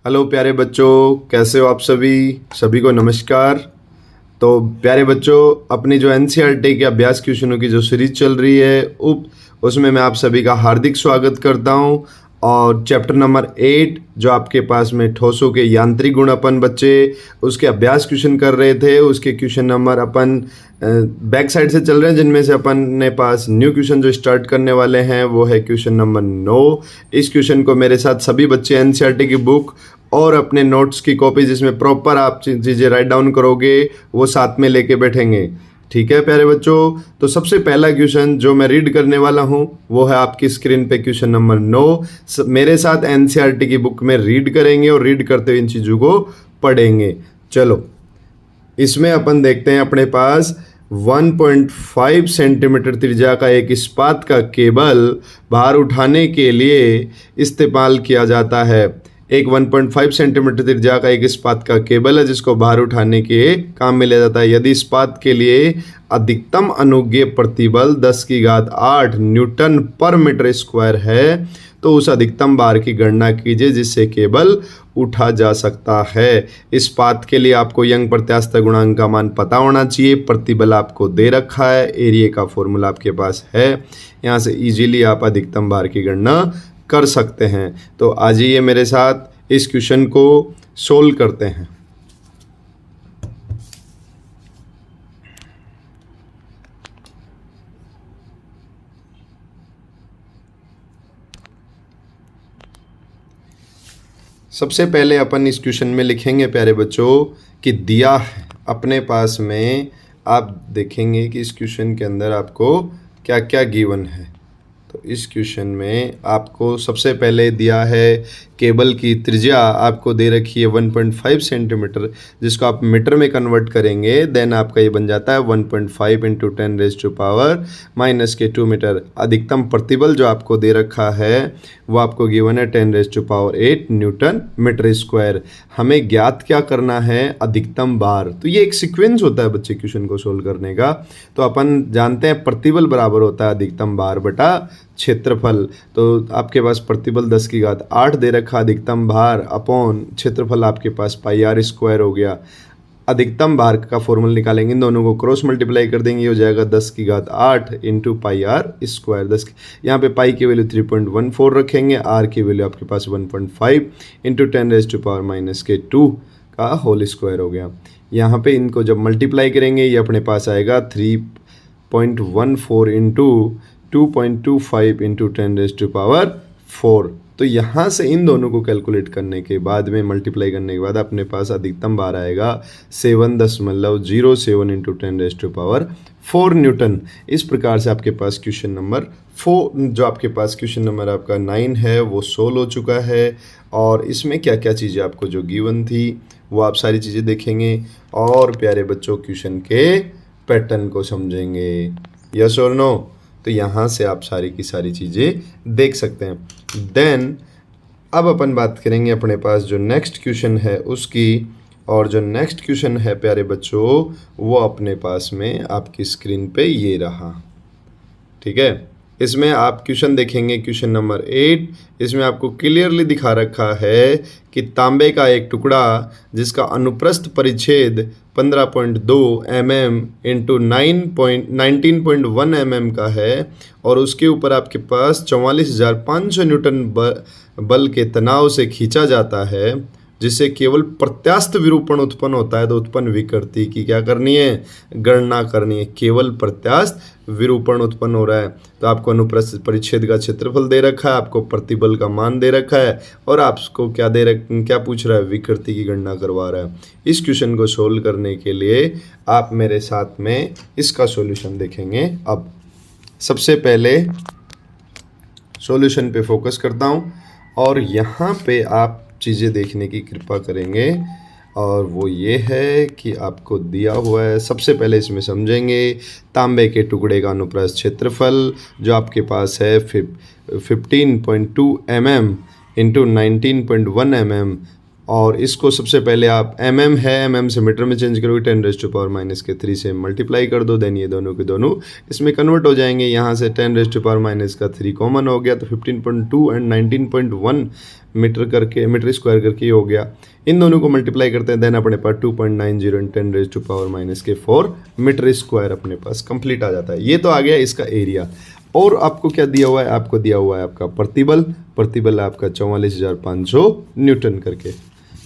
Hello प्यारे बच्चों, कैसे हो आप सभी को नमस्कार। तो प्यारे बच्चों, अपनी जो एनसीईआरटी के अभ्यास क्वेश्चनों की जो सीरीज चल रही है उसमें मैं आप सभी का हार्दिक स्वागत करता हूं। और चैप्टर नंबर 8 जो आपके पास में ठोसों के यांत्रिक गुण अपन बच्चे उसके अभ्यास क्वेश्चन कर रहे थे, उसके क्वेश्चन नंबर अपन बैक साइड से चल रहे हैं, जिनमें से अपन ने पास न्यू क्वेश्चन जो स्टार्ट करने वाले हैं वो है क्वेश्चन नंबर 9। इस क्वेश्चन को मेरे साथ सभी बच्चे एनसीईआरटी की बुक और अपने नोट्स की कॉपी जिसमें प्रॉपर आप चीज़ें राइट डाउन करोगे वो साथ में लेके बैठेंगे। ठीक है प्यारे बच्चों, तो सबसे पहला क्वेश्चन जो मैं रीड करने वाला हूं वो है आपकी स्क्रीन पे क्वेश्चन नंबर 9। मेरे साथ एनसीईआरटी की बुक में रीड करेंगे और रीड करते हुए इन चीज़ों को पढ़ेंगे। चलो, इसमें अपन देखते हैं अपने पास 1.5 सेंटीमीटर त्रिज्या का एक इस्पात का केबल भार उठाने के लिए इस्तेमाल किया जाता है। एक 1.5 सेंटीमीटर त्रिज्या का एक इस्पात का केबल है जिसको भार उठाने के काम में लिया जाता है। यदि इस्पात के लिए अधिकतम अनुज्ञेय प्रतिबल 10⁸ न्यूटन पर मीटर स्क्वायर है तो उस अधिकतम भार की गणना कीजिए जिससे केबल उठा जा सकता है। इस्पात के लिए आपको यंग प्रत्यास्थ गुणांक का मान पता होना चाहिए। प्रतिबल आपको दे रखा है, एरिया का फॉर्मूला आपके पास है, यहाँ से इजीली आप अधिकतम भार की गणना कर सकते हैं। तो आ जाइए मेरे साथ इस क्वेश्चन को सोल्व करते हैं। सबसे पहले अपन इस क्वेश्चन में लिखेंगे प्यारे बच्चों कि दिया है अपने पास में। आप देखेंगे कि इस क्वेश्चन के अंदर आपको क्या क्या गिवन है। तो इस क्वेश्चन में आपको सबसे पहले दिया है केबल की त्रिज्या आपको दे रखी है 1.5 सेंटीमीटर, जिसको आप मीटर में कन्वर्ट करेंगे देन आपका ये बन जाता है 1.5 इंटू 10⁻⁻² मीटर। अधिकतम प्रतिबल जो आपको दे रखा है वो आपको गिवन है 10⁸ न्यूटन मीटर स्क्वायर। हमें ज्ञात क्या करना है? अधिकतम भार। तो ये एक सीक्वेंस होता है बच्चे क्वेश्चन को सोल्व करने का। तो अपन जानते हैं प्रतिबल बराबर होता है अधिकतम भार बटा क्षेत्रफल। तो आपके पास प्रतिबल 10⁸ दे रखा, अधिकतम भार अपॉन क्षेत्रफल आपके पास πr² हो गया। अधिकतम भार का फॉर्मूला निकालेंगे, इन दोनों को क्रॉस मल्टीप्लाई कर देंगे, हो जाएगा 10⁸ इंटू πr²। 10 यहाँ पे पाई की वैल्यू 3.14 रखेंगे, आर की वैल्यू आपके पास 1.5 इंटू 10⁻⁻² का होल स्क्वायर हो गया। यहाँ पे इनको जब मल्टीप्लाई करेंगे ये अपने पास आएगा 3.14 इंटू 2.25 इंटू 10⁻⁴। तो यहाँ से इन दोनों को कैलकुलेट करने के बाद में मल्टीप्लाई करने के बाद अपने पास अधिकतम भार आएगा 7.07 इंटू 10⁻⁴ न्यूटन। इस प्रकार से आपके पास क्वेश्चन नंबर 4 जो आपके पास क्वेश्चन नंबर आपका 9 है वो सोल्व हो चुका है। और इसमें क्या क्या चीज़ें आपको जो गिवन थी वो आप सारी चीज़ें देखेंगे और प्यारे बच्चों क्वेश्चन के पैटर्न को समझेंगे। यस और नो? तो यहाँ से आप सारी की सारी चीज़ें देख सकते हैं। देन अब अपन बात करेंगे अपने पास जो नेक्स्ट क्वेश्चन है उसकी। और जो नेक्स्ट क्वेश्चन है प्यारे बच्चों वो अपने पास में आपकी स्क्रीन पे ये रहा। ठीक है, इसमें आप क्वेश्चन देखेंगे क्वेश्चन नंबर 8। इसमें आपको क्लियरली दिखा रखा है कि तांबे का एक टुकड़ा जिसका अनुप्रस्थ परिच्छेद 15.2 mm इंटू 19.1 mm का है और उसके ऊपर आपके पास 44,500 न्यूटन बल के तनाव से खींचा जाता है, जिससे केवल प्रत्यास्थ विरूपण उत्पन्न होता है। तो उत्पन्न विकृति की क्या करनी है? गणना करनी है। केवल प्रत्यास्थ विरूपण उत्पन्न हो रहा है तो आपको अनुप्रस्थ परिच्छेद का क्षेत्रफल दे रखा है, आपको प्रतिबल का मान दे रखा है और आपको क्या पूछ रहा है? विकृति की गणना करवा रहा है। इस क्वेश्चन को सोल्व करने के लिए आप मेरे साथ में इसका सॉल्यूशन देखेंगे। अब सबसे पहले सॉल्यूशन पे फोकस करता हूँ और यहाँ पे आप चीज़ें देखने की कृपा करेंगे और वो ये है कि आपको दिया हुआ है। सबसे पहले इसमें समझेंगे तांबे के टुकड़े का अनुप्रस्थ क्षेत्रफल जो आपके पास है 15.2 mm इंटू 19.1 mm और इसको सबसे पहले आप mm है, mm से मीटर में चेंज करोगे, 10⁻³ से मल्टीप्लाई कर दो, देन ये दोनों के दोनों इसमें कन्वर्ट हो जाएंगे। यहाँ से 10⁻³ कॉमन हो गया तो 15.2 एंड 19.1 मीटर स्क्वायर करके हो गया। इन दोनों को मल्टीप्लाई करते हैं, देन अपने पास 2.90 इन 10⁻⁻⁴ मीटर स्क्वायर अपने पास कंप्लीट आ जाता है। ये तो आ गया इसका एरिया। और आपको क्या दिया हुआ है, आपको दिया हुआ है आपका प्रतिबल आपका 44,500 न्यूटन करके।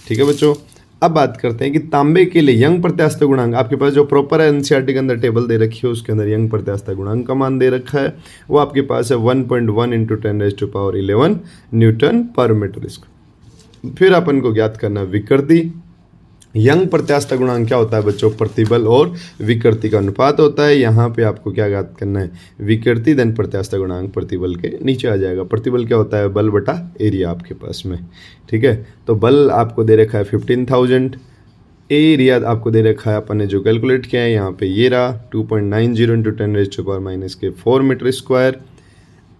ठीक है बच्चों, अब बात करते हैं कि तांबे के लिए यंग प्रत्यास्थ गुणांक आपके पास जो प्रॉपर है एनसीईआरटी के अंदर टेबल दे रखी है, उसके अंदर यंग प्रत्यास्थ गुणांक का मान दे रखा है, वो आपके पास है 1.1 × 10⁻11 न्यूटन पर मीटर स्क्वायर। फिर अपन को ज्ञात करना विकृति। यंग प्रत्यास्थ गुणांक क्या होता है बच्चों, प्रतिबल और विकृति का अनुपात होता है। यहाँ पे आपको क्या ज्ञात करना है, विकृति देन प्रत्यास्थ गुणांक प्रतिबल के नीचे आ जाएगा। प्रतिबल क्या होता है, बल बटा एरिया आपके पास में। ठीक है, तो बल आपको दे रखा है 15,000, एरिया आपको दे रखा है अपन ने जो कैलकुलेट किया है यहाँ पे ये रहा 2.90 × 10⁻⁴ मीटर स्क्वायर।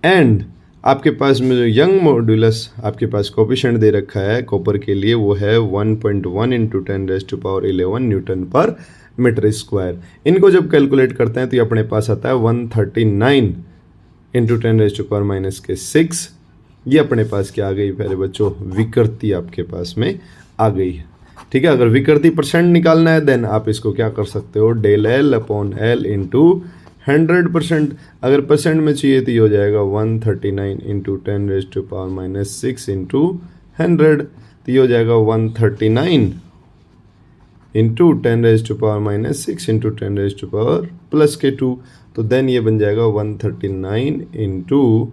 एंड आपके पास में जो यंग मॉड्यूलस आपके पास कोफिशिएंट दे रखा है कॉपर के लिए, वो है 1.1 × 10⁻11 न्यूटन पर मीटर स्क्वायर। इनको जब कैलकुलेट करते हैं तो ये अपने पास आता है 139 × 10⁻⁶। ये अपने पास क्या आ गई प्यारे बच्चों, विकृति आपके पास में आ गई है। ठीक है, अगर विकृति परसेंट निकालना है देन आप इसको क्या कर सकते हो, del L/L × 100%। अगर परसेंट में चाहिए तो ये हो जाएगा 139 × 10⁻⁶ × 100, तो ये हो जाएगा 139 × 10⁻⁶ × 10⁻+2, तो देन ये बन जाएगा 139 ×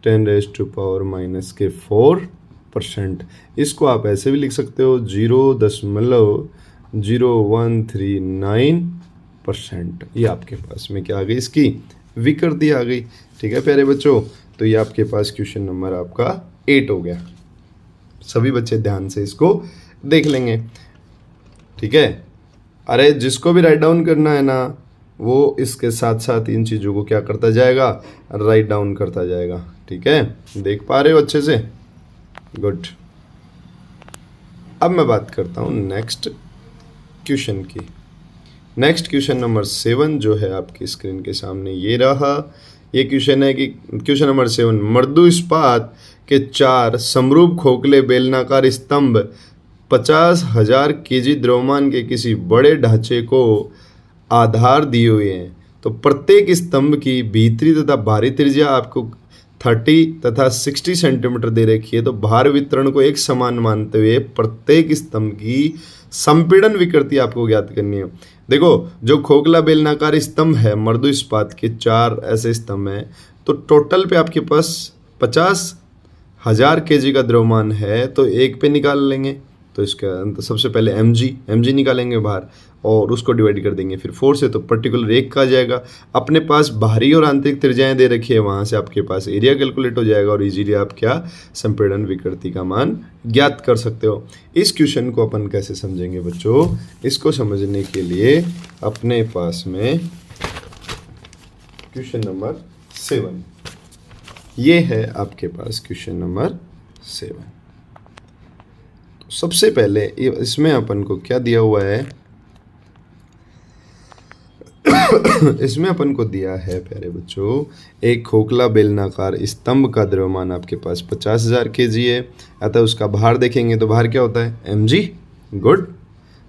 10⁻⁴%। इसको आप ऐसे भी लिख सकते हो 0.0139%। ये आपके पास में क्या आ गई, इसकी विकृति आ गई। ठीक है प्यारे बच्चों, तो ये आपके पास क्वेश्चन नंबर आपका 8 हो गया। सभी बच्चे ध्यान से इसको देख लेंगे। ठीक है, अरे जिसको भी राइट डाउन करना है ना, वो इसके साथ साथ इन चीज़ों को क्या करता जाएगा, राइट डाउन करता जाएगा। ठीक है, देख पा रहे हो अच्छे से, गुड। अब मैं बात करता हूँ नेक्स्ट क्वेश्चन की। नेक्स्ट क्वेश्चन नंबर 7 जो है आपकी स्क्रीन के सामने ये रहा। ये क्वेश्चन है कि क्वेश्चन नंबर 7, मृदु इस्पात के 4 समरूप खोखले बेलनाकार स्तंभ 50,000 kg द्रव्यमान के किसी बड़े ढांचे को आधार दिए हुए हैं। तो प्रत्येक स्तंभ की भीतरी तथा बाहरी त्रिज्या आपको 30 तथा 60 सेंटीमीटर दे रखी है। तो भार वितरण को एक समान मानते हुए प्रत्येक स्तंभ की संपीड़न विकृति आपको ज्ञात करनी है। देखो, जो खोखला बेलनाकार स्तंभ है, मृदु इस्पात के 4 ऐसे स्तंभ हैं, तो टोटल पे आपके पास 50,000 kg का द्रव्यमान है, तो एक पे निकाल लेंगे। तो इसका सबसे पहले mg निकालेंगे बाहर और उसको डिवाइड कर देंगे फिर 4 से, तो पर्टिकुलर एक का आ जाएगा। अपने पास बाहरी और आंतरिक त्रिज्याएं दे रखी है, वहाँ से आपके पास एरिया कैलकुलेट हो जाएगा और इजीली आप क्या संपीड़न विकृति का मान ज्ञात कर सकते हो। इस क्वेश्चन को अपन कैसे समझेंगे बच्चों, इसको समझने के लिए अपने पास में क्वेश्चन नंबर 7 ये है आपके पास क्वेश्चन नंबर 7। सबसे पहले इसमें अपन को क्या दिया हुआ है, इसमें अपन को दिया है प्यारे बच्चों, एक खोखला बेलनाकार स्तंभ का द्रव्यमान आपके पास 50,000 kg है। अतः उसका भार देखेंगे तो भार क्या होता है, mg, गुड।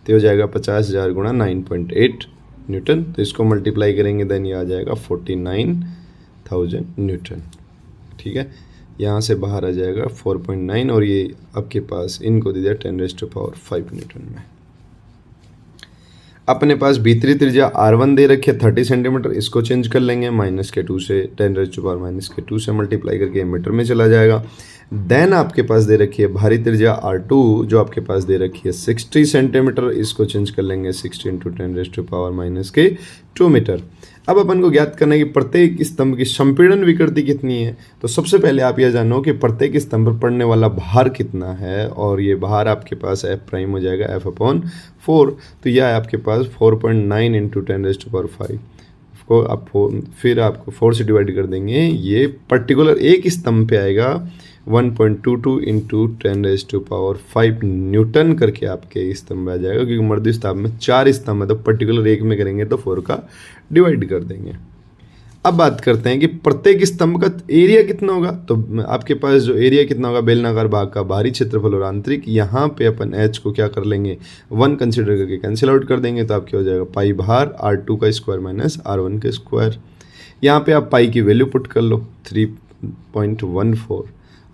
तो हो जाएगा 50,000 × 9.8 न्यूटन। तो इसको मल्टीप्लाई करेंगे देन ये आ जाएगा 49,000 न्यूटन। ठीक है, यहाँ से बाहर आ जाएगा 4.9 और ये आपके पास इनको दे दिया 10⁵ न्यूटन में। अपने पास भीतरी त्रिज्या R1 दे रखी है 30 सेंटीमीटर, इसको चेंज कर लेंगे -2 से 10⁻⁻2 से मल्टीप्लाई करके मीटर में चला जाएगा। देन आपके पास दे रखी है भारी त्रिज्या R2 जो आपके पास दे रखी है 60 सेंटीमीटर, इसको चेंज कर लेंगे 60 × 10⁻⁻2 मीटर। अब अपन को ज्ञात करना है कि प्रत्येक स्तंभ की संपीड़न विकृति कितनी है। तो सबसे पहले आप यह जानो कि प्रत्येक स्तंभ पर पड़ने वाला भार कितना है, और ये भार आपके पास F' हो जाएगा F/4। तो यह है आपके पास 4.9 × 10⁵ को आप फिर आपको 4 से डिवाइड कर देंगे। ये पर्टिकुलर एक स्तंभ पे आएगा 1.22 इंटू 10⁵ न्यूटन करके आपके स्तंभ आ जाएगा, क्योंकि मर्दी स्तंभ में 4 स्तंभ है, तो पर्टिकुलर एक में करेंगे तो 4 का डिवाइड कर देंगे। अब बात करते हैं कि प्रत्येक स्तंभ का एरिया कितना होगा। तो आपके पास जो एरिया कितना होगा, बेलनाकार भाग का बाहरी क्षेत्रफल और आंतरिक, यहाँ पे अपन h को क्या कर लेंगे, 1 कंसिडर करके कैंसिल आउट कर देंगे, तो आपके हो जाएगा पाई बाहर r2 का स्क्वायर माइनस r1 का स्क्वायर। यहाँ पे आप पाई की वैल्यू पुट कर लो 3.14,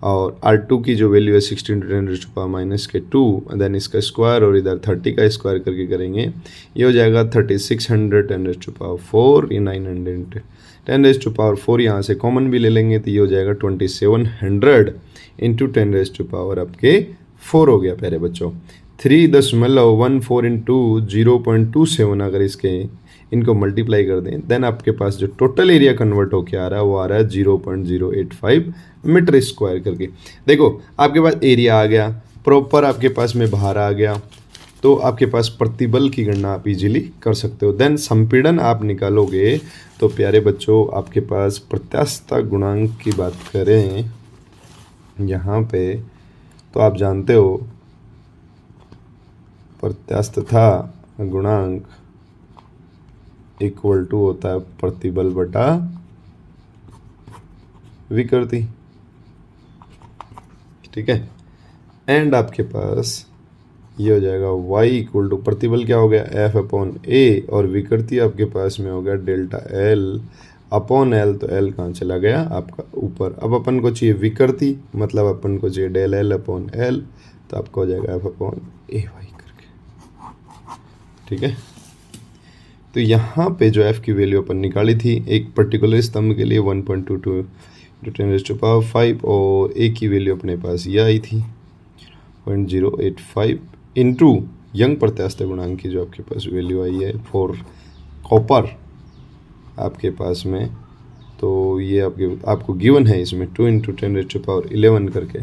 और R2 की जो वैल्यू है 16 × 10⁻², देन इसका स्क्वायर और इधर 30 का स्क्वायर करके करेंगे, ये हो जाएगा 3600 10⁴, ये 900 10⁴, यहाँ से कॉमन भी ले लेंगे तो ये हो जाएगा 2700 इंटू 10⁻⁴ आपके 4 हो गया प्यारे बच्चों। 3.14 इंटू 0.27 अगर इनको मल्टीप्लाई कर दें, देन आपके पास जो टोटल एरिया कन्वर्ट होके आ रहा है वो आ रहा है 0.085 मीटर स्क्वायर करके। देखो आपके पास एरिया आ गया, प्रॉपर आपके पास में बाहर आ गया, तो आपके पास प्रतिबल की गणना आप इजीली कर सकते हो। देन संपीड़न आप निकालोगे तो प्यारे बच्चों आपके पास प्रत्यास्थता गुणांक की बात करें यहाँ पे, तो आप जानते हो प्रत्यास्थता गुणांक इक्वल टू होता है प्रतिबल बटा विकृति, ठीक है। एंड आपके पास ये हो जाएगा y इक्वल टू प्रतिबल क्या हो गया F/A, और विकृति आपके पास में हो गया ΔL/L, तो L कहाँ चला गया आपका ऊपर। अब अपन को चाहिए विकृति, मतलब अपन को चाहिए ΔL/L, तो आपको हो जाएगा F/AY करके, ठीक है। तो यहाँ पे जो f की वैल्यू अपन निकाली थी एक पर्टिकुलर स्तंभ के लिए 1.22 × 10⁵, और a की वैल्यू अपने पास ये आई थी 0.085 इंटू यंग प्रत्यास्थता गुणांक की जो आपके पास वैल्यू आई है फॉर कॉपर आपके पास में, तो ये आपको गिवन है इसमें 2 × 10⁻11 करके,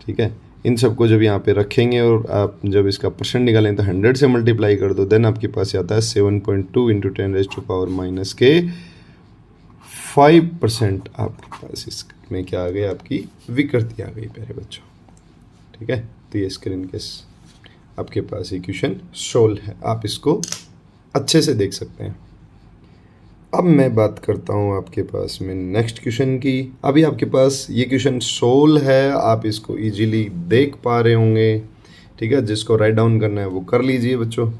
ठीक है। इन सबको जब यहाँ पे रखेंगे और आप जब इसका परसेंट निकालें तो 100 से मल्टीप्लाई कर दो, देन आपके पास आता है 7.2 × 10⁻⁵ आपके पास इसमें क्या आ गई, आपकी विकृति आ गई प्यारे बच्चों, ठीक है। तो ये स्क्रीन के आपके पास इक्वेशन सोल्व है, आप इसको अच्छे से देख सकते हैं। अब मैं बात करता हूँ आपके पास में नेक्स्ट क्वेश्चन की। अभी आपके पास ये क्वेश्चन सोल्व है, आप इसको इजीली देख पा रहे होंगे, ठीक है। जिसको राइट डाउन करना है वो कर लीजिए बच्चों।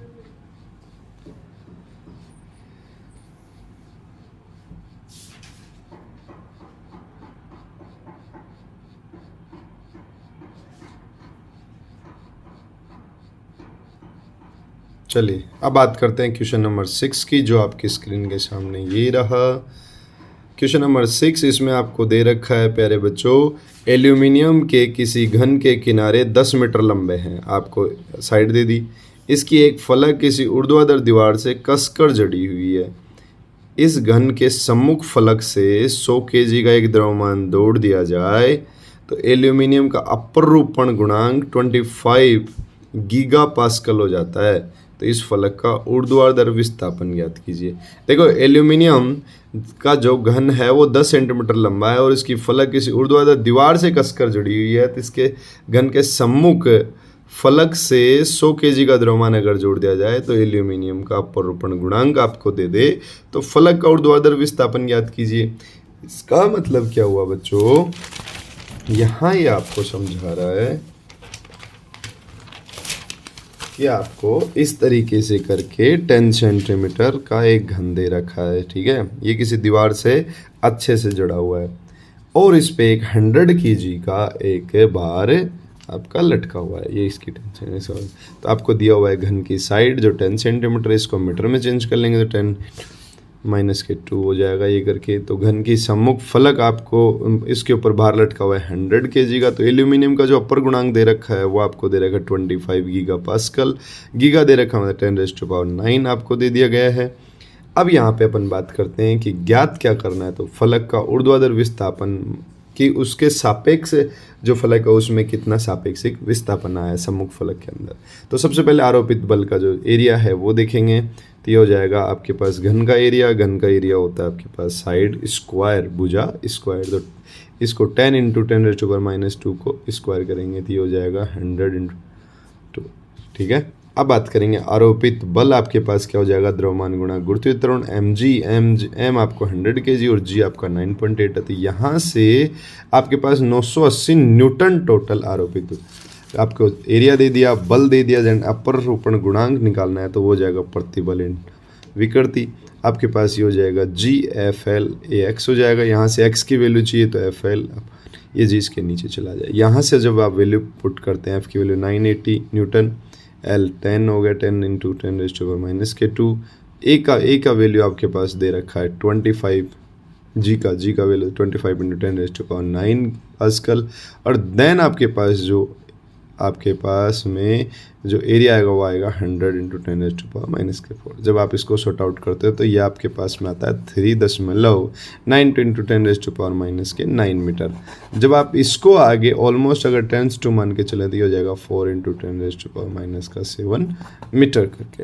चलिए अब बात करते हैं क्वेश्चन नंबर 6 की, जो आपकी स्क्रीन के सामने ये रहा। क्वेश्चन नंबर 6 इसमें आपको दे रखा है प्यारे बच्चों, एल्यूमिनियम के किसी घन के किनारे 10 मीटर लंबे हैं, आपको साइड दे दी। इसकी एक फलक किसी ऊर्ध्वाधर दीवार से कसकर जड़ी हुई है। इस घन के सम्मुख फलक से 100 kg का एक द्रव्यमान दौड़ दिया जाए तो एल्यूमिनियम का अपरूपण गुणांक 25 गीगापास्कल हो जाता है। तो इस फलक का ऊर्ध्वाधर विस्थापन ज्ञात कीजिए। देखो एल्यूमिनियम का जो घन है वो 10 सेंटीमीटर लंबा है और इसकी फलक किसी ऊर्ध्वाधर दीवार से कसकर जुड़ी हुई है, तो इसके घन के सम्मुख फलक से 100 kg का द्रव्यमान अगर जोड़ दिया जाए तो एल्यूमिनियम का अपरूपण गुणांक आपको दे दे तो फलक का ऊर्ध्वाधर विस्थापन ज्ञात कीजिए। इसका मतलब क्या हुआ बच्चों, यहाँ ये आपको समझा रहा है कि आपको इस तरीके से करके 10 सेंटीमीटर का एक घन दे रखा है, ठीक है। ये किसी दीवार से अच्छे से जुड़ा हुआ है और इस पे एक 100 kg का एक बार आपका लटका हुआ है, ये इसकी टेंशन। तो आपको दिया हुआ है घन की साइड जो 10 सेंटीमीटर, इसको मीटर में चेंज कर लेंगे तो 10⁻2 हो जाएगा ये करके। तो घन की सम्मुख फलक आपको इसके ऊपर बाहर लटका हुआ है 100 kg का। तो एल्यूमिनियम का जो अपर गुणांक दे रखा है वो आपको दे रखा है 25 गीगापास्कल, गीगा दे रखा है 10⁻9 आपको दे दिया गया है। अब यहाँ पे अपन बात करते हैं कि ज्ञात क्या करना है। तो फलक का ऊर्ध्वाधर विस्थापन कि उसके सापेक्ष जो फलक है उसमें कितना सापेक्षिक विस्थापन आया है सम्मुख फलक के अंदर। तो सबसे पहले आरोपित बल का जो एरिया है वो देखेंगे, तो ये हो जाएगा आपके पास घन का एरिया। घन का एरिया होता है आपके पास साइड स्क्वायर, भुजा स्क्वायर। तो इसको 10 इंटू 10⁻⁻² को स्क्वायर करेंगे तो ये हो जाएगा 100 इंटू 2। ठीक है, अब बात करेंगे आरोपित बल आपके पास क्या हो जाएगा, द्रव्यमान गुणा गुरुत्वीय त्वरण एम आपको 100 kg और जी आपका 9.8 है। तो यहाँ से आपके पास 980 न्यूटन टोटल आरोपित, आपको एरिया दे दिया, बल दे दिया, जन अपरूपण गुणांक निकालना है तो वो हो जाएगा प्रतिबल इन विकृति। आपके पास ये हो जाएगा GFL/AX हो जाएगा। यहाँ से x की वैल्यू चाहिए तो FL, ये जी इसके नीचे चला जाए। यहाँ से जब आप वैल्यू पुट करते हैं, F की वैल्यू 980 न्यूटन, L 10 हो गया, 10 इंटू 10⁻⁻²। ए का वैल्यू आपके पास दे रखा है 25, जी का वैल्यू 25 इंटू 10⁹ पास्कल। और देन आपके पास में जो एरिया आएगा वो आएगा 100 इंटू 10⁻⁻⁴। जब आप इसको सॉर्ट आउट करते हो तो ये आपके पास में आता है 3.92 इंटू 10⁻⁻⁹ मीटर। जब आप इसको आगे ऑलमोस्ट अगर 10 टू मान के चले तो ये हो जाएगा 4 इंटू 10⁻⁷ मीटर करके।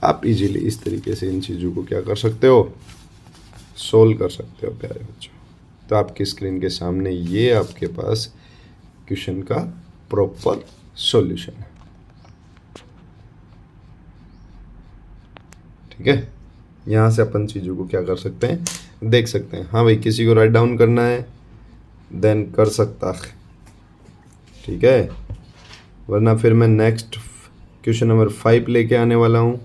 आप इजीली इस तरीके से इन चीज़ों को क्या कर सकते हो, सोल्व कर सकते हो प्यारे बच्चों। तो आपकी स्क्रीन के सामने ये आपके पास क्वेश्चन का प्रॉपर सॉल्यूशन है। ठीक है, यहाँ से अपन चीज़ों को क्या कर सकते हैं, देख सकते हैं। हाँ भाई, किसी को राइट डाउन करना है देन कर सकता है, ठीक है, वरना फिर मैं नेक्स्ट क्वेश्चन नंबर 5 लेके आने वाला हूँ।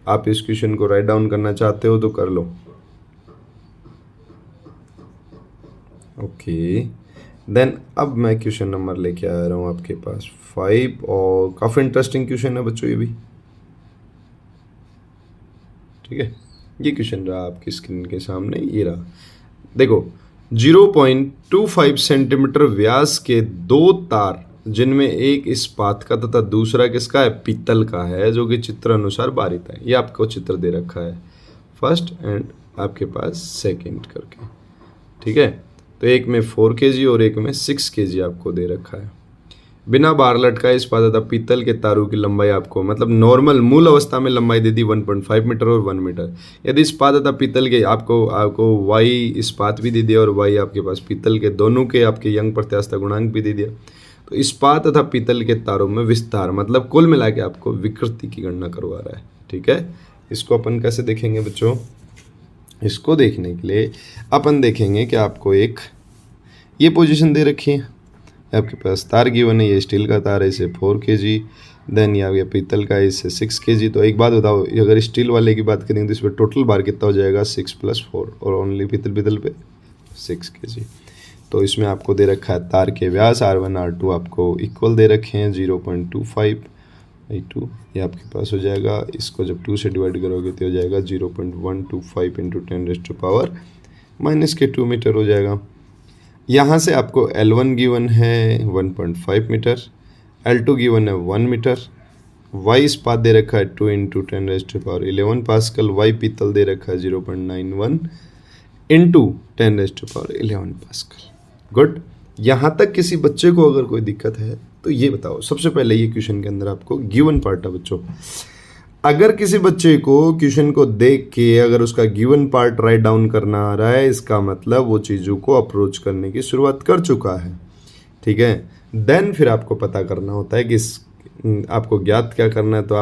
आप इस क्वेश्चन को राइट डाउन करना चाहते हो तो कर लो। ओके, देन अब मैं क्वेश्चन नंबर लेके आ रहा हूँ आपके पास 5, और काफ़ी इंटरेस्टिंग क्वेश्चन है बच्चों ये भी। ठीक है, ये क्वेश्चन रहा आपकी स्क्रीन के सामने, ये रहा। देखो, 0.25 सेंटीमीटर व्यास के 2 तार, जिनमें एक इस्पात का तथा दूसरा किसका है, पीतल का है, जो कि चित्र अनुसार बारित है। ये आपको चित्र दे रखा है, फर्स्ट एंड आपके पास सेकंड करके। ठीक है, तो एक में 4 kg और एक में 6 kg आपको दे रखा है। बिना बार लटकाए इस्पात तथा पीतल के तारों की लंबाई आपको, मतलब नॉर्मल मूल अवस्था में लंबाई दे दी 1.5 मीटर और 1 मीटर। यदि इस्पात तथा पीतल के आपको y इस्पात भी दे दिया और y आपके पास पीतल के, दोनों के आपके यंग प्रत्यास्थता गुणांक भी दे दिया, तो इस्पात तथा पीतल के तारों में विस्तार, मतलब कुल मिला के आपको विकृति की गणना करवा रहा है। ठीक है, इसको अपन कैसे देखेंगे बच्चों, इसको देखने के लिए अपन देखेंगे कि आपको एक ये पोजीशन दे रखी है, आपके पास तार गिवन है, ये स्टील का तार है, इसे 4 kg, देन ये आ गया पीतल का, इससे 6 kg। तो एक बात बताओ, अगर स्टील वाले की बात करेंगे तो इस पर टोटल बार कितना हो जाएगा, 6 + 4, और ओनली पीतल पे 6 kg। तो इसमें आपको दे रखा है तार के व्यास R1 R2 आपको इक्वल दे रखे हैं 0.25/2, ये आपके पास हो जाएगा। इसको जब 2 से डिवाइड करोगे तो हो जाएगा 0.125 इंटू 10⁻⁻² मीटर हो जाएगा। यहाँ से आपको L1 गिवन है 1.5 मीटर, L2 गिवन है 1 मीटर, Y इस्पात दे रखा है 2 इंटू 10⁻11 पास्कल, Y पीतल दे रखा है 0.91 इंटू 10⁻11 पास्कल। गुड, यहाँ तक किसी बच्चे को अगर कोई दिक्कत है तो ये बताओ। सबसे पहले ये क्वेश्चन के अंदर आपको गिवन पार्ट है बच्चों, अगर किसी बच्चे को क्वेश्चन को देख के अगर उसका गिवन पार्ट राइट डाउन करना आ रहा है, इसका मतलब वो चीज़ों को अप्रोच करने की शुरुआत कर चुका है। ठीक है, देन फिर आपको पता करना होता है कि आपको ज्ञात क्या करना है। तो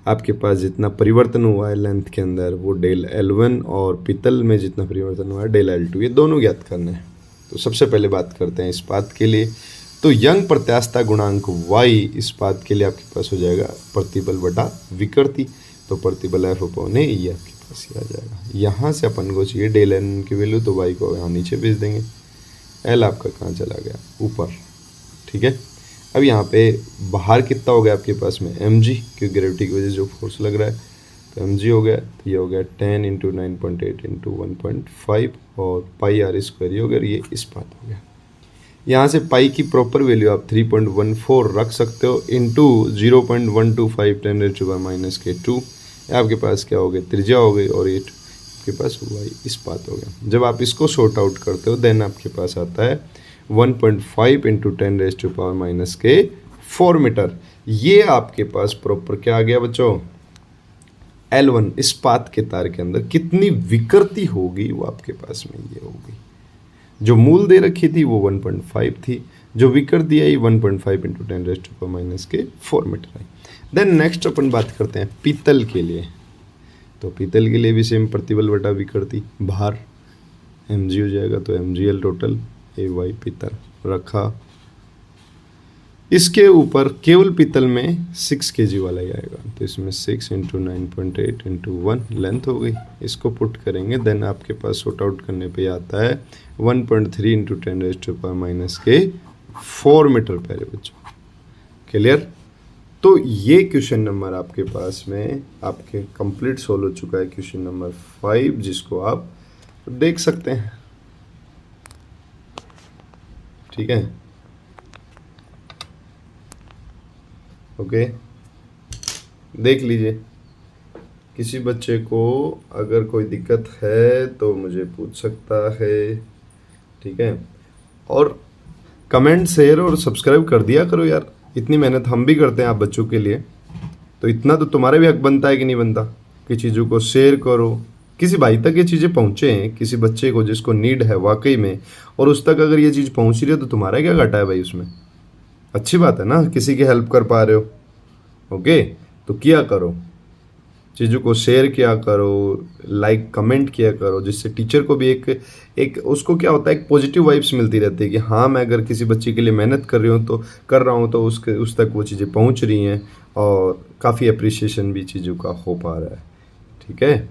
आपके पास जितना परिवर्तन हुआ है लेंथ के अंदर, वो डेल L1, और पीतल में जितना परिवर्तन हुआ है डेल L2, ये दोनों ज्ञात करने हैं। तो सबसे पहले बात करते हैं इस्पात के लिए। तो यंग प्रत्यास्थता गुणांक y इस्पात के लिए आपके पास हो जाएगा प्रतिबल बटा विकृति। तो प्रतिबल F/A ये आपके पास आ जाएगा। यहाँ से अपन को चाहिए डेल n की वैल्यू, तो y को यहाँ नीचे भेज देंगे। L आपका कहाँ चला गया, ऊपर। ठीक है, अब यहाँ पे बाहर कितना हो गया आपके पास में mg, क्योंकि ग्रेविटी की वजह से जो फोर्स लग रहा है, तो mg हो गया। तो ये हो गया 10 इंटू 9.8 इंटू 1.5 और πr² ये हो गया, ये इस्पात हो गया। यहाँ से पाई की प्रॉपर वैल्यू आप 3.14 रख सकते हो इंटू 0.125 10⁻⁻²। आपके पास क्या हो गया, त्रिज्या हो गई, और ये आपके पास हुआ इस्पात हो गया। जब आप इसको सॉर्ट आउट करते हो देन आपके पास आता है 1.5 इंटू 10⁻⁴ मीटर। ये आपके पास प्रॉपर क्या आ गया बच्चों, L1 इस्पात के तार के अंदर कितनी विकृति होगी वो आपके पास में ये होगी। जो मूल दे रखी थी वो 1.5 थी, जो विकर दिया ये 1.5 इंटू 10⁻⁻⁴ मीटर है। देन नेक्स्ट अपन बात करते हैं पीतल के लिए। तो पीतल के लिए भी सेम प्रतिबल बटा विकृति, भार mg हो जाएगा, तो mgl टोटल ay पीतल रखा। इसके ऊपर केवल पीतल में 6 kg वाला ही आएगा, तो इसमें 6 इंटू 9.8 इंटू 1 लेंथ हो गई, इसको पुट करेंगे। देन आपके पास सॉर्ट आउट करने पे आता है 1.3 इंटू 10⁻⁻⁴ मीटर प्यारे बच्चों। क्लियर? तो ये क्वेश्चन नंबर आपके पास में आपके कंप्लीट सोल्व हो चुका है, क्वेश्चन नंबर 5, जिसको आप देख सकते हैं। ठीक है, ओके, देख लीजिए। किसी बच्चे को अगर कोई दिक्कत है तो मुझे पूछ सकता है, ठीक है। और कमेंट, शेयर और सब्सक्राइब कर दिया करो यार, इतनी मेहनत हम भी करते हैं आप बच्चों के लिए, तो इतना तो तुम्हारा भी हक बनता है कि नहीं बनता कि चीज़ों को शेयर करो, किसी भाई तक ये चीज़ें पहुँचे हैं, किसी बच्चे को जिसको नीड है वाकई में, और उस तक अगर ये चीज़ पहुँच रही है तो तुम्हारा क्या घाटा है भाई उसमें? अच्छी बात है ना, किसी की हेल्प कर पा रहे हो। ओके, तो किया करो, चीज़ों को शेयर किया करो, लाइक कमेंट किया करो, जिससे टीचर को भी एक उसको क्या होता है, एक पॉजिटिव वाइब्स मिलती रहती है कि हाँ मैं अगर किसी बच्चे के लिए मेहनत कर रहा हूँ तो उस तक वो चीज़ें पहुँच रही हैं, और काफ़ी अप्रिसिएशन भी चीज़ों का हो पा रहा है। ठीक है,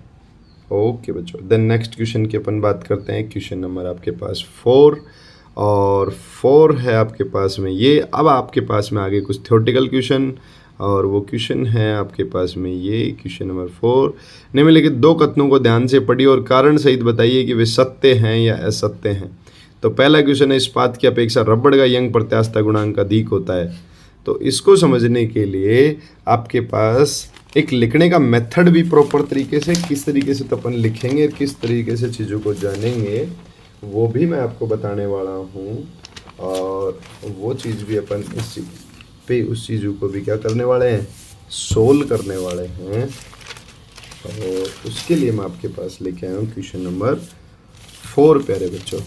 ओके बच्चों। देन नेक्स्ट क्वेश्चन की अपन बात करते हैं। क्वेश्चन नंबर आपके पास 4, और 4 है आपके पास में ये। अब आपके पास में आगे कुछ थ्योरेटिकल क्वेश्चन, और वो क्वेश्चन है आपके पास में ये क्वेश्चन नंबर 4। निम्नलिखित 2 कथनों को ध्यान से पढ़िए और कारण सहित बताइए कि वे सत्य हैं या असत्य हैं। तो पहला क्वेश्चन है, इस्पात की अपेक्षा रबड़ का यंग प्रत्यास्थता गुणांक अधिक होता है। तो इसको समझने के लिए आपके पास एक लिखने का मेथड भी प्रॉपर तरीके से, किस तरीके से तो अपन लिखेंगे, किस तरीके से चीज़ों को जानेंगे, वो भी मैं आपको बताने वाला हूँ। और वो चीज़ भी अपन इस पे उस चीज़ों को भी क्या करने वाले हैं, सोल्व करने वाले हैं। और उसके लिए मैं आपके पास लेके आया हूँ क्वेश्चन नंबर 4 प्यारे बच्चों।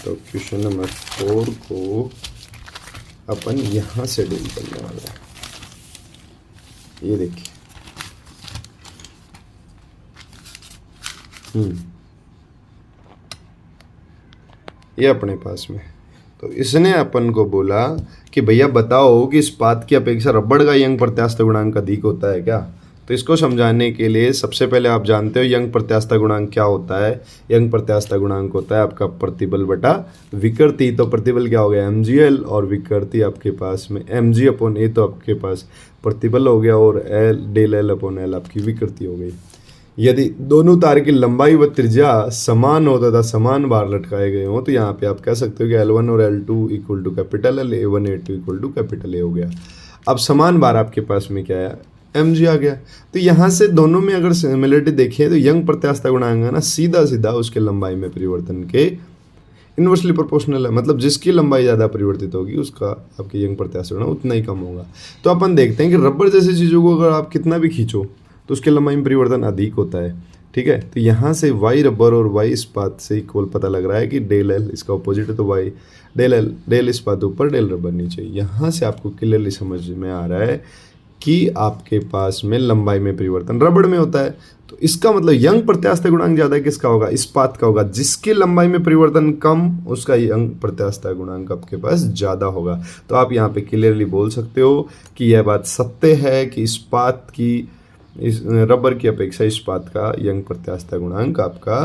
तो क्वेश्चन नंबर 4 को अपन यहाँ से डील करने वाले हैं। ये देखिए, ये अपने पास में। तो इसने अपन को बोला कि भैया बताओ कि इस्पात की अपेक्षा रबड़ का यंग प्रत्यास्थता गुणांक अधिक होता है क्या। तो इसको समझाने के लिए सबसे पहले आप जानते हो यंग प्रत्यास्थता गुणांक क्या होता है। यंग प्रत्यास्थता गुणांक होता है आपका प्रतिबल बटा विकृति। तो प्रतिबल क्या हो गया, mgl, और विकृति आपके पास में mg/a, तो आपके पास प्रतिबल हो गया, और del(L)/L आपकी विकृति हो गई। यदि दोनों तार की लंबाई व त्रिज्या समान हो तथा समान बार लटकाए गए हों, तो यहाँ पे आप कह सकते हो कि L1 और L2 equal to capital L, A1 A2 equal to capital A हो गया। अब समान बार आपके पास में क्या है, mg आ गया। तो यहाँ से दोनों में अगर सिमिलरिटी देखें तो यंग प्रत्यास्थता गुणांक है ना, सीधा सीधा उसके लंबाई में परिवर्तन के इन्वर्सली प्रोपोर्शनल है। मतलब जिसकी लंबाई ज़्यादा परिवर्तित होगी उसका आपके यंग प्रत्यास्थता गुणांक उतना ही कम होगा। तो अपन देखते हैं कि रबड़ जैसी चीज़ों को अगर आप कितना भी खींचो तो उसके लंबाई में परिवर्तन अधिक होता है। ठीक है, तो यहाँ से y रबर और y इस्पात से इक्वल पता लग रहा है कि del(L) इसका अपोजिट है, तो y del(L), del इस्पात ऊपर, del रबर नीचे। यहाँ से आपको क्लियरली समझ में आ रहा है कि आपके पास में लंबाई में परिवर्तन रबड़ में होता है। तो इसका मतलब यंग प्रत्यास्थता गुणांक ज़्यादा किसका होगा, इस्पात का होगा। जिसकी लंबाई में परिवर्तन कम उसका यंग प्रत्यास्थता गुणांक आपके पास ज़्यादा होगा। तो आप यहाँ पे क्लियरली बोल सकते हो कि यह बात सत्य है कि इस्पात की इस रबर की अपेक्षा इस्पात का यंग प्रत्यास्थता गुणांक आपका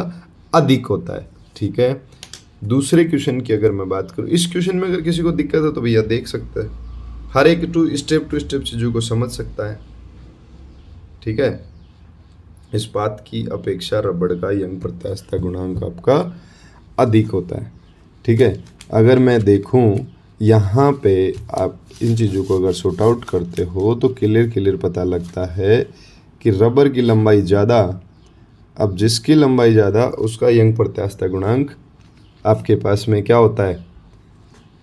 अधिक होता है। ठीक है, दूसरे क्वेश्चन की अगर मैं बात करूँ, इस क्वेश्चन में अगर किसी को दिक्कत है तो भैया देख सकते हैं, हर एक टू स्टेप चीज़ों को समझ सकता है। ठीक है, इस्पात की अपेक्षा रबड़ का यंग प्रत्यास्थता गुणांक आपका अधिक होता है। ठीक है, अगर मैं देखूं यहाँ पे आप इन चीज़ों को अगर सॉर्ट आउट करते हो तो क्लियर पता लगता है कि रबर की लंबाई ज़्यादा, अब जिसकी लंबाई ज़्यादा उसका यंग प्रत्यास्थता गुणांक आपके पास में क्या होता है,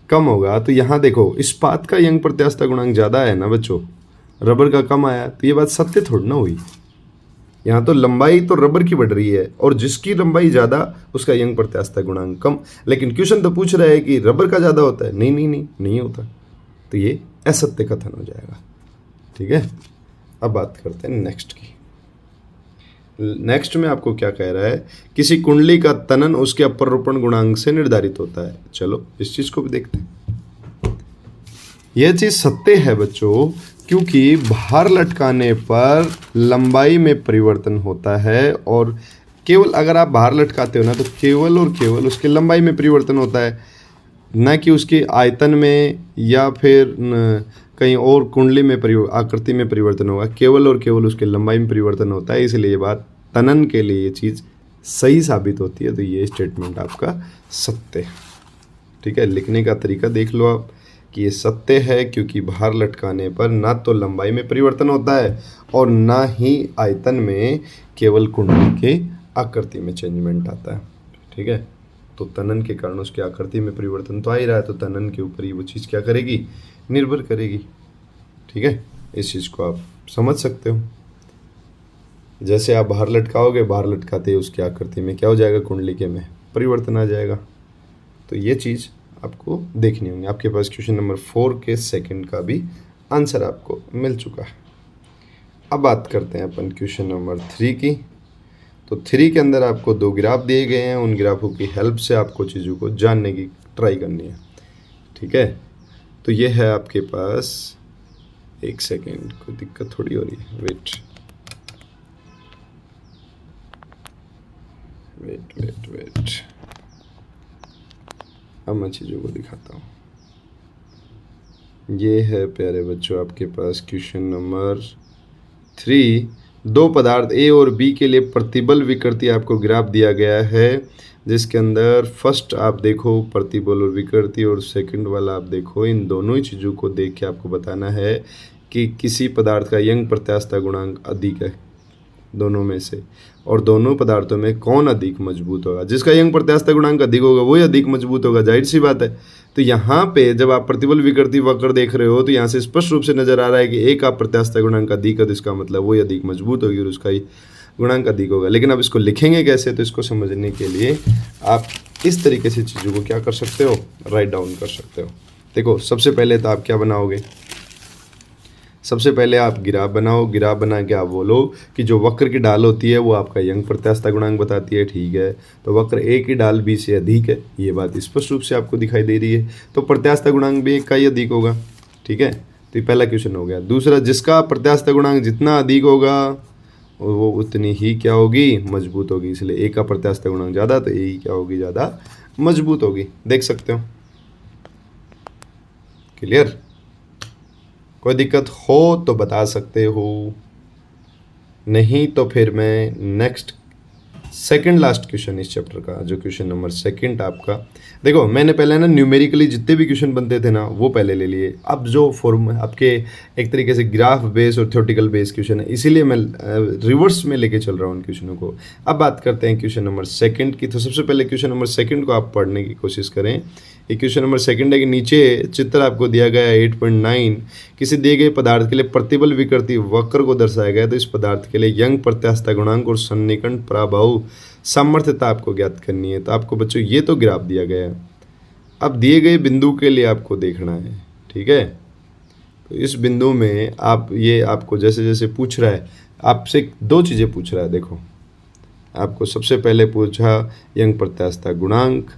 कम होगा। तो यहाँ देखो इस्पात का यंग प्रत्यास्थता गुणांक ज़्यादा है ना बच्चों, रबर का कम आया, तो ये बात सत्य थोड़ी ना हुई। यहाँ तो लंबाई तो रबर की बढ़ रही है और जिसकी लंबाई ज़्यादा उसका यंग प्रत्यास्थता गुणांक कम। लेकिन क्वेश्चन तो पूछ रहा है कि रबर का ज़्यादा होता है। नहीं नहीं नहीं नहीं होता, तो ये असत्य कथन हो जाएगा। ठीक है, अब बात करते हैं नेक्स्ट की। नेक्स्ट में आपको क्या कह रहा है, किसी कुंडली का तनन उसके अपरोपण गुणांक से निर्धारित होता है। चलो इस चीज को भी देखते हैं। यह चीज सत्य है बच्चों, क्योंकि भार लटकाने पर लंबाई में परिवर्तन होता है और केवल अगर आप भार लटकाते हो ना तो केवल और केवल उसकी लंबाई में परिवर्तन होता है, न कि उसके आयतन में या फिर कहीं और कुंडली में आकृति में परिवर्तन होगा। केवल और केवल उसके लंबाई में परिवर्तन होता है। इसलिए ये बात तनन के लिए ये चीज़ सही साबित होती है। तो ये स्टेटमेंट आपका सत्य है। ठीक है, लिखने का तरीका देख लो आप कि ये सत्य है, क्योंकि भार लटकाने पर ना तो लंबाई में परिवर्तन होता है और ना ही आयतन में, केवल कुंडली के आकृति में चेंजमेंट आता है। ठीक है, तो तनन के कारण उसकी आकृति में परिवर्तन तो आ ही रहा है, तो तनन के ऊपर ही वो चीज़ क्या करेगी, निर्भर करेगी। ठीक है, इस चीज़ को आप समझ सकते हो। जैसे आप बाहर लटकाओगे, बाहर लटकाते ही उसकी आकृति में क्या हो जाएगा, कुंडली के में परिवर्तन आ जाएगा। तो ये चीज़ आपको देखनी होगी। आपके पास क्वेश्चन नंबर 4 के सेकंड का भी आंसर आपको मिल चुका है। अब बात करते हैं अपन क्वेश्चन नंबर 3 की। तो 3 के अंदर आपको 2 ग्राफ दिए गए हैं, उन ग्राफों की हेल्प से आपको चीज़ों को जानने की ट्राई करनी है। ठीक है, तो ये है आपके पास, एक सेकेंड, कोई दिक्कत थोड़ी हो रही है, वेट वेट वेट वेट, अब मैं चीज़ों को दिखाता हूँ। ये है प्यारे बच्चों आपके पास क्वेश्चन नंबर 3। 2 पदार्थ ए और बी के लिए प्रतिबल विकृति आपको ग्राफ दिया गया है, जिसके अंदर फर्स्ट आप देखो प्रतिबल और विकृति और सेकंड वाला आप देखो। इन दोनों ही चीज़ों को देख के आपको बताना है कि किसी पदार्थ का यंग प्रत्यास्थता गुणांक अधिक है दोनों में से, और दोनों पदार्थों में कौन अधिक मजबूत होगा। जिसका यंग प्रत्यास्थता गुणांक अधिक होगा वही अधिक मजबूत होगा, जाहिर सी बात है। तो यहाँ पे जब आप प्रतिबल विकृति वक्र देख रहे हो तो यहाँ से स्पष्ट रूप से नजर आ रहा है कि एक आप प्रत्यास्थता गुणांक अधिक है, तो इसका मतलब वही अधिक मजबूत होगी और उसका ही गुणांक अधिक होगा। लेकिन अब इसको लिखेंगे कैसे, तो इसको समझने के लिए आप इस तरीके से चीज़ों को क्या कर सकते हो, राइट डाउन कर सकते हो। देखो सबसे पहले तो आप क्या बनाओगे, सबसे पहले आप ग्राफ बनाओ। ग्राफ बना के आप बोलो कि जो वक्र की ढाल होती है वो आपका यंग प्रत्यास्थता गुणांक बताती है। ठीक है, तो वक्र ए की ढाल बी से अधिक है, ये बात स्पष्ट रूप से आपको दिखाई दे रही है, तो प्रत्यास्थता गुणांक भी एक का ही अधिक होगा। ठीक है, तो ये पहला क्वेश्चन हो गया। दूसरा, जिसका प्रत्यास्थता गुणांक जितना अधिक होगा वो उतनी ही क्या होगी, मजबूत होगी। इसलिए ए का प्रत्यास्थता गुणांक ज़्यादा, तो ए क्या होगी, ज़्यादा मजबूत होगी। देख सकते हो, क्लियर। कोई दिक्कत हो तो बता सकते हो, नहीं तो फिर मैं नेक्स्ट सेकंड लास्ट क्वेश्चन इस चैप्टर का, जो क्वेश्चन नंबर 2 आपका, देखो मैंने पहले ना न्यूमेरिकली जितने भी क्वेश्चन बनते थे ना वो पहले ले लिए। अब जो फॉर्म आपके एक तरीके से ग्राफ बेस और थ्योरेटिकल बेस क्वेश्चन है, इसीलिए मैं रिवर्स में लेके चल रहा हूँ उन क्वेश्चनों को। अब बात करते हैं क्वेश्चन नंबर 2 की। तो सबसे पहले क्वेश्चन नंबर 2 को आप पढ़ने की कोशिश करें। ये क्वेश्चन नंबर 2 है कि नीचे चित्र आपको दिया गया है 8.9, किसी दिए गए पदार्थ के लिए प्रतिबल विकृति वक्र को दर्शाया गया है। तो इस पदार्थ के लिए यंग प्रत्यास्थता गुणांक और सन्निकटन प्रभाव सामर्थ्यता आपको ज्ञात करनी है। तो आपको बच्चों ये तो ग्राफ दिया गया है, अब दिए गए बिंदु के लिए आपको देखना है। ठीक है, तो इस बिंदु में आप ये आपको जैसे जैसे पूछ रहा है, आपसे 2 चीज़ें पूछ रहा है। देखो आपको सबसे पहले पूछा यंग प्रत्यास्थता गुणांक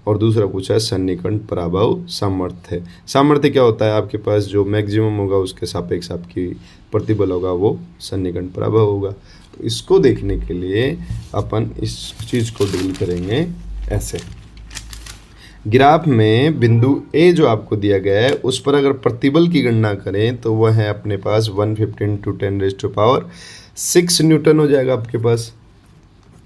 और दूसरा पूछा है सन्निकटन प्रभाव सामर्थ्य। सामर्थ्य क्या होता है, आपके पास जो मैक्सिमम होगा उसके सापेक्ष आपकी प्रतिबल होगा वो सन्निकटन प्रभाव होगा। तो इसको देखने के लिए अपन इस चीज़ को डील करेंगे ऐसे। ग्राफ में बिंदु ए जो आपको दिया गया है उस पर अगर प्रतिबल की गणना करें तो वह है अपने पास 115 × 10⁶ न्यूटन हो जाएगा आपके पास,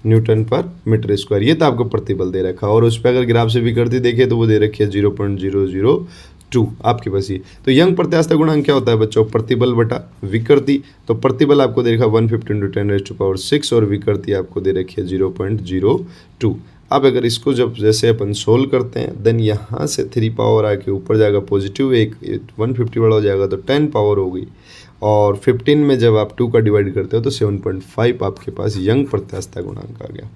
न्यूटन पर मीटर स्क्वायर। ये तो आपको प्रतिबल दे रखा है, और उस पर अगर ग्राफ से विकृति देखें तो वो दे रखी है 0.002 आपके पास ये। तो यंग प्रत्यास्थता गुणांक क्या होता है बच्चों, प्रतिबल बटा विकृति। तो प्रतिबल आपको दे रखा 115 × 10⁶ और विकृति आपको दे रखी है 0.02। अब अगर इसको जब जैसे अपन सोल्व करते हैं देन यहाँ से 3 पावर आके ऊपर जाएगा पॉजिटिव, एक 150 बड़ा हो जाएगा तो 10 पावर हो गई, और 15 में जब आप 2 का डिवाइड करते हो तो 7.5 आपके पास यंग प्रत्यास्थता गुणांक आ गया।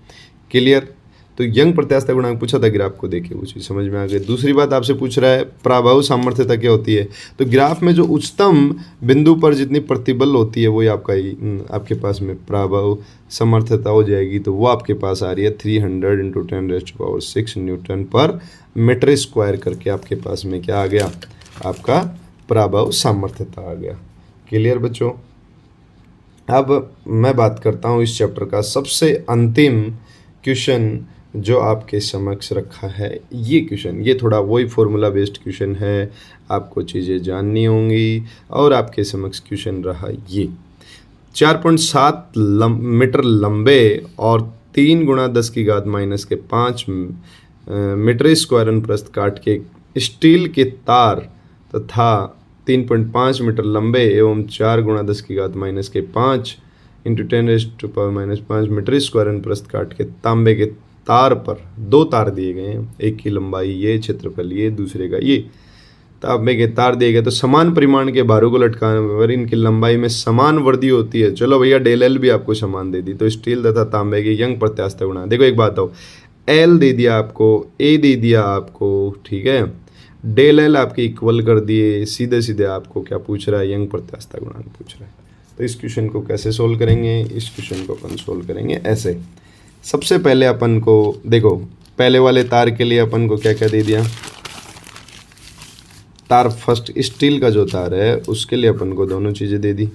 क्लियर? तो यंग प्रत्यास्थता गुणांक पूछा था ग्राफ को देखे, वो चीज़ समझ में आ गई। दूसरी बात आपसे पूछ रहा है प्रभाव सामर्थ्यता क्या होती है, तो ग्राफ में जो उच्चतम बिंदु पर जितनी प्रतिबल होती है वही आपके पास में प्रभाव सामर्थ्यता हो जाएगी। तो वो आपके पास आ रही है 300 × 10⁶ न्यूटन पर मीटर स्क्वायर करके आपके पास में क्या आ गया, आपका प्रभाव सामर्थ्यता आ गया। क्लियर बच्चों? अब मैं बात करता हूँ इस चैप्टर का सबसे अंतिम क्वेश्चन जो आपके समक्ष रखा है। ये क्वेश्चन, ये थोड़ा वही फॉर्मूला बेस्ड क्वेश्चन है, आपको चीज़ें जाननी होंगी। और आपके समक्ष क्वेश्चन रहा ये 4.7 मीटर लंबे और 3 × 10⁻⁻5 मीटर स्क्वायर अनुप्रस्थ काट के स्टील के तार तथा 3.5 मीटर लंबे एवं 4 × 10⁻⁻5 × 10⁻⁻5 मीटर स्क्वायर अनुप्रस्थ काट के तांबे के तार पर 2 तार दिए गए हैं, एक की लंबाई ये, क्षेत्रफल ये, दूसरे का ये। तांबे के तार दिए गए तो समान परिमाण के भारों को लटकाने पर इनकी लंबाई में समान वृद्धि होती है। चलो भैया डेल भी आपको समान दे दी, तो स्टील तथा तांबे के यंग प्रत्यास्थता गुणांक। देखो एक बात हो, एल दे दिया आपको, ए दे दिया आपको, ठीक है, डेल एल आपके इक्वल कर दिए, सीधे सीधे आपको क्या पूछ रहा है, यंग प्रत्यास्थता गुणांक पूछ रहा है। तो इस क्वेश्चन को कैसे सोल्व करेंगे, इस क्वेश्चन को अपन सोल्व करेंगे ऐसे। सबसे पहले अपन को देखो, पहले वाले तार के लिए अपन को क्या क्या दे दिया, तार फर्स्ट स्टील का जो तार है उसके लिए अपन को दोनों चीज़ें दे दी,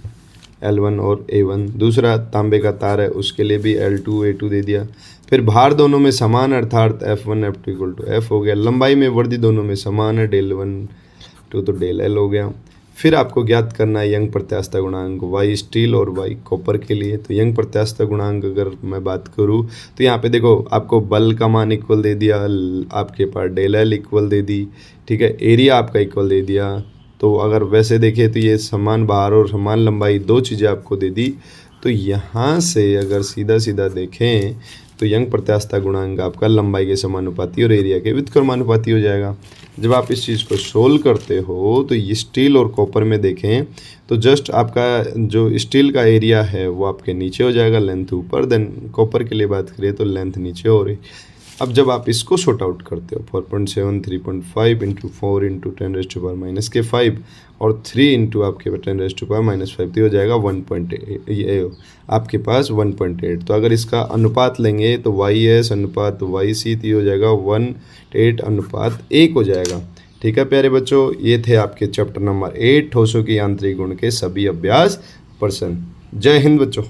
L1 और A1। दूसरा तांबे का तार है उसके लिए भी L2 A2 दे दिया। फिर भार दोनों में समान अर्थात F1 F2 = F हो गया। लंबाई में वृद्धि दोनों में समान है, डेल1 2 तो डेल L हो गया। फिर आपको ज्ञात करना है यंग प्रत्यास्थता गुणांक, Y स्टील और Y कॉपर के लिए। तो यंग प्रत्यास्थता गुणांक अगर मैं बात करूँ तो यहाँ पे देखो आपको बल का मान इक्वल दे दिया, आपके पास डेल L इक्वल दे दी, ठीक है, एरिया आपका इक्वल दे दिया। तो अगर वैसे देखें तो ये समान भार और समान लंबाई 2 चीज़ें आपको दे दी। तो यहाँ से अगर सीधा सीधा देखें तो यंग प्रत्यास्थता गुणांक आपका लंबाई के समानुपाती और एरिया के व्युत्क्रमानुपाती हो जाएगा। जब आप इस चीज़ को सोल्व करते हो तो ये स्टील और कॉपर में देखें तो जस्ट आपका जो स्टील का एरिया है वो आपके नीचे हो जाएगा, लेंथ ऊपर, देन कॉपर के लिए बात करें तो लेंथ नीचे हो रही। अब जब आप इसको शॉर्ट आउट करते हो 4.7 3.5 × 4 × 10⁻⁻5 और 3 × आपके 10⁻⁻5 तो हो जाएगा 1.8, ये आपके पास 1.8। तो अगर इसका अनुपात लेंगे तो YS अनुपात YC तो हो जाएगा 1:8 हो जाएगा। ठीक है प्यारे बच्चों, ये थे आपके चैप्टर नंबर 8 ठोसों की यांत्रिक गुण के सभी अभ्यास प्रश्न। जय हिंद बच्चों।